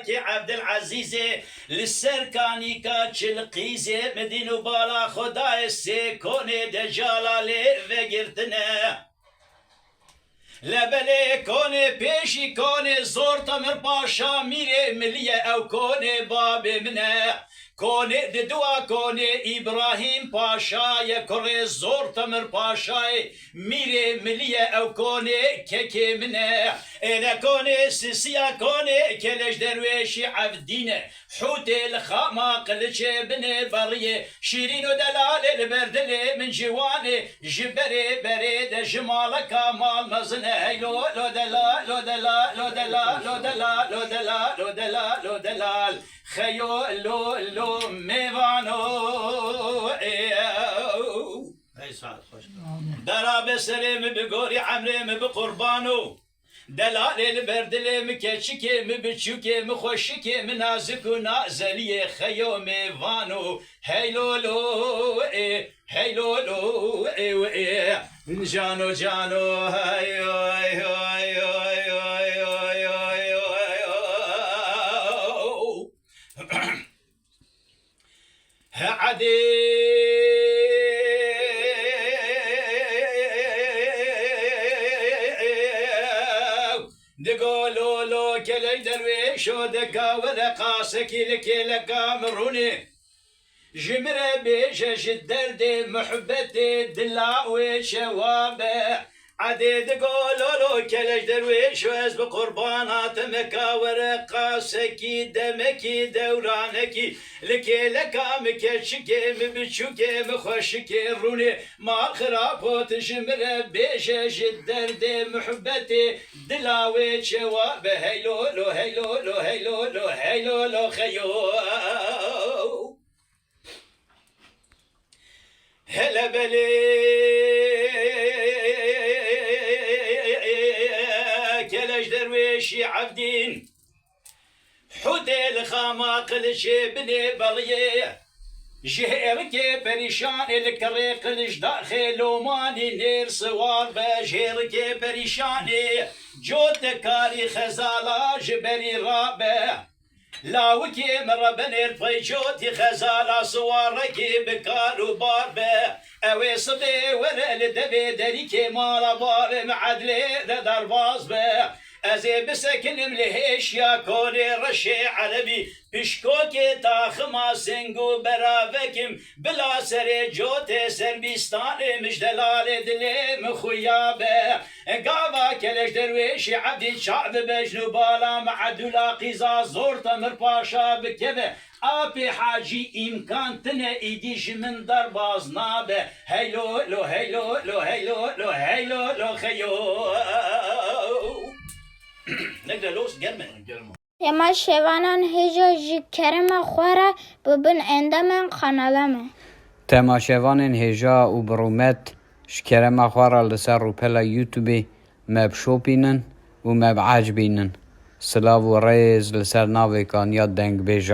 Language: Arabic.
کی عبدالعزیز لسرکانی کا چلقیزه مدین و بالا خدای سی کنه ده جلاله وگرتنه لبله کنه پیشی کنه زور تمر پاشا میره ملیه او کنه باب منه کنه ددوا کنه ابراهیم پاشای کره زور تمر پاشای میره ملیه او کنه که منه اینا کنه سسیا کنه کلش درویشی عبدینه حوت الخاما قلچه بنه بریه شیرین و دلال البردل من جوانه جبره بره ده جمالکا مال مزنه هیلو لو دلال لو دلال لو دلال لو دلال لو دلال لو دلال لو دلال خيو لو لو ميوانو دراب سلم بقوري عمرم بقربانو دلال البردل مكشكي مبچوكي مخوشكي منازك نازلي خيو ميوانو هيلو لو هيلو لو جانو جانو هايو هايو هايو عدي دقولوا لو كلي درويش ودقا ورقاسك لكي لقا مروني جمرة بيش الدرد محبتي دلاوي شوابه عديد قولوا كلش درويش وز بقربانات مكاور قاسكي دمكي دورانكي لكي لكا مكشكي مبشوكي مخوشكي روني ما خرابوت جمرة بيشش الدرد محبتي دلاوي شواب هيلو لو هيلو لو هيلو لو هيلو لو خيو هلا بلي درويشي عبدين حودي الخاما قلشي بني بريه جهرك بريشان الكريق لش داخل وماني نير سوار بجهرك بريشاني جود كاري خزالا جبري رابه لاوكي مربني الفيجوتي خزالا سواركي بكارو باربه اوي صدي ولا لدبي دريكي مالا بار معدلي دار باز به ازي بسكن ملهيش يا كوري رشي عربي بشكوكي تاخما سنگو برافكم بلا سري جوتي سربيستاني مش دلال دلي مخويابه قاوا كلش درويشي عبدي شعب بجنو بالا مع دولا قيزا زور تمر باشا بكبه آبی حاجی امکان تنه ایدیش من در باز نابه هیلو لو هیلو لو هیلو لو هیلو لو خیو نقدر لوس جرمه اما شوانان هجا جی کرم خوره ببن اندامن خانالمه تماشاوان هجا و برومت شکرم خوره لسر رو پلا یوتیوبی مب شوپینن و مب عجبینن سلاو و ریز لسر ناوی کان یاد دنگ بیجا